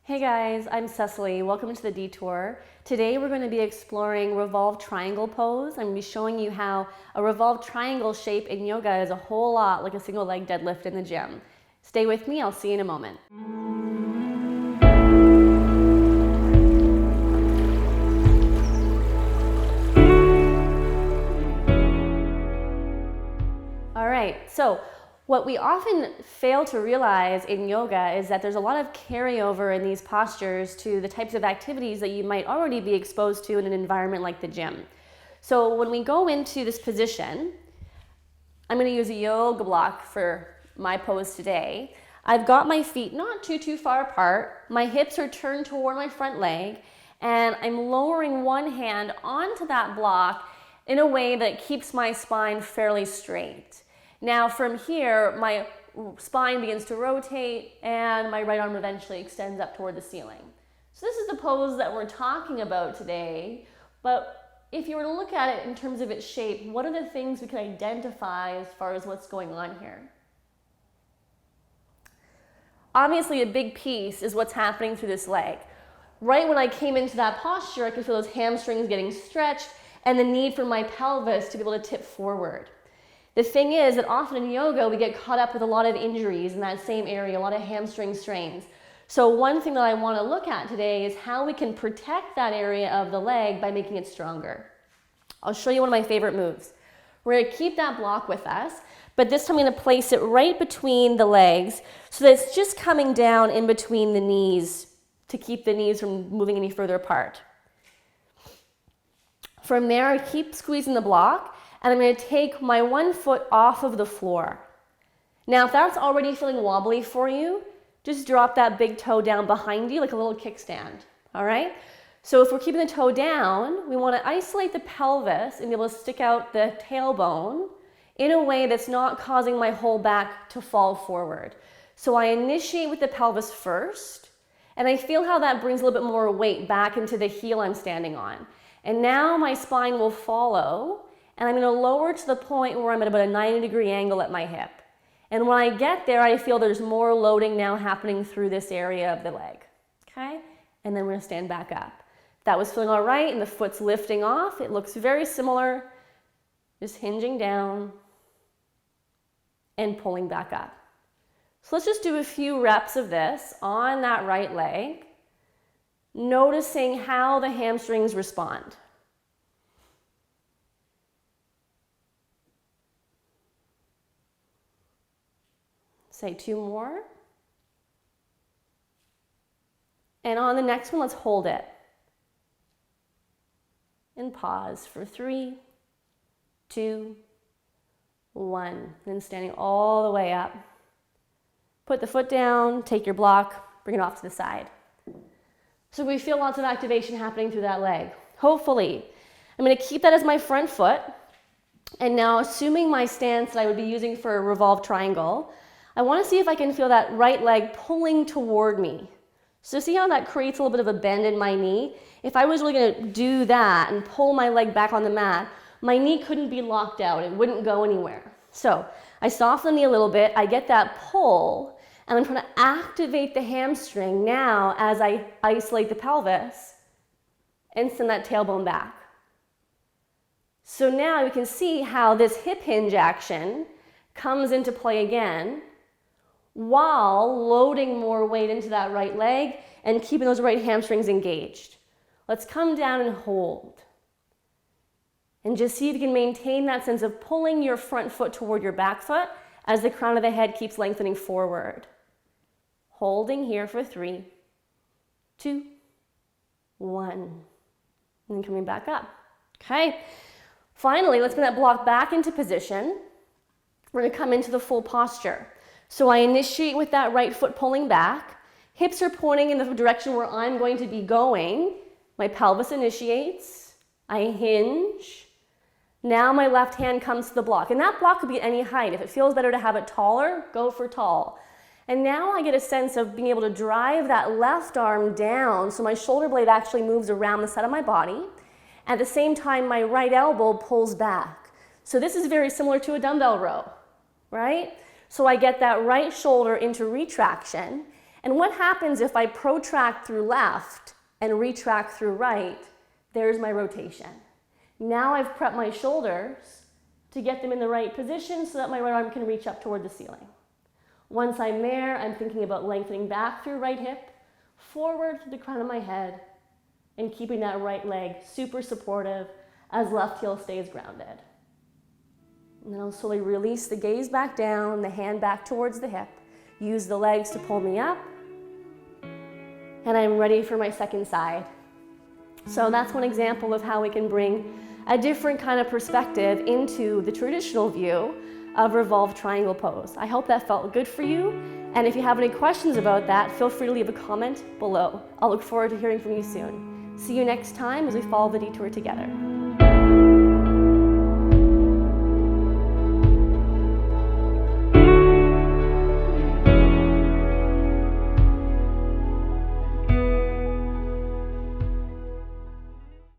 Hey guys, I'm Cecily. Welcome to the Detour. Today we're going to be exploring revolved triangle pose. I'm going to be showing you how a revolved triangle shape in yoga is a whole lot like a single leg deadlift in the gym. Stay with me, I'll see you in a moment. All right, so what we often fail to realize in yoga is that there's a lot of carryover in these postures to the types of activities that you might already be exposed to in an environment like the gym. So when we go into this position, I'm going to use a yoga block for my pose today. I've got my feet not too far apart. My hips are turned toward my front leg, and I'm lowering one hand onto that block in a way that keeps my spine fairly straight. Now from here, my spine begins to rotate and my right arm eventually extends up toward the ceiling. So this is the pose that we're talking about today, but if you were to look at it in terms of its shape, what are the things we can identify as far as what's going on here? Obviously a big piece is what's happening through this leg. Right when I came into that posture, I could feel those hamstrings getting stretched and the need for my pelvis to be able to tip forward. The thing is that often in yoga, we get caught up with a lot of injuries in that same area, a lot of hamstring strains. So one thing that I want to look at today is how we can protect that area of the leg by making it stronger. I'll show you one of my favorite moves. We're going to keep that block with us, but this time I'm going to place it right between the legs so that it's just coming down in between the knees to keep the knees from moving any further apart. From there, I keep squeezing the block, and I'm going to take my one foot off of the floor. Now, if that's already feeling wobbly for you, just drop that big toe down behind you like a little kickstand, all right? So if we're keeping the toe down, we want to isolate the pelvis and be able to stick out the tailbone in a way that's not causing my whole back to fall forward. So I initiate with the pelvis first, and I feel how that brings a little bit more weight back into the heel I'm standing on. And now my spine will follow, and I'm going to lower to the point where I'm at about a 90-degree angle at my hip. And when I get there, I feel there's more loading now happening through this area of the leg. Okay? And then we're going to stand back up. That was feeling all right, and the foot's lifting off. It looks very similar. Just hinging down and pulling back up. So let's just do a few reps of this on that right leg, noticing how the hamstrings respond. Say 2 more. And on the next one, let's hold it. And pause for 3, 2, 1. Then standing all the way up. Put the foot down, take your block, bring it off to the side. So we feel lots of activation happening through that leg. Hopefully. I'm going to keep that as my front foot. And now, assuming my stance that I would be using for a revolved triangle, I want to see if I can feel that right leg pulling toward me. So see how that creates a little bit of a bend in my knee? If I was really going to do that and pull my leg back on the mat, my knee couldn't be locked out. It wouldn't go anywhere. So I soften the knee a little bit. I get that pull, and I'm trying to activate the hamstring now as I isolate the pelvis and send that tailbone back. So now we can see how this hip hinge action comes into play again, while loading more weight into that right leg and keeping those right hamstrings engaged. Let's come down and hold. And just see if you can maintain that sense of pulling your front foot toward your back foot as the crown of the head keeps lengthening forward. Holding here for 3, 2, 1. And then coming back up. Okay. Finally, let's bring that block back into position. We're going to come into the full posture. So I initiate with that right foot pulling back. Hips are pointing in the direction where I'm going to be going. My pelvis initiates. I hinge. Now my left hand comes to the block. And that block could be at any height. If it feels better to have it taller, go for tall. And now I get a sense of being able to drive that left arm down so my shoulder blade actually moves around the side of my body. At the same time, my right elbow pulls back. So this is very similar to a dumbbell row, right? So I get that right shoulder into retraction, And what happens if I protract through left and retract through right? There's my rotation. Now I've prepped my shoulders to get them in the right position so that my right arm can reach up toward the ceiling. Once I'm there, I'm thinking about lengthening back through right hip, forward to the crown of my head, and keeping that right leg super supportive as left heel stays grounded. And then I'll slowly release the gaze back down, the hand back towards the hip. Use the legs to pull me up. And I'm ready for my second side. So that's one example of how we can bring a different kind of perspective into the traditional view of revolved triangle pose. I hope that felt good for you. And if you have any questions about that, feel free to leave a comment below. I'll look forward to hearing from you soon. See you next time as we follow the detour together.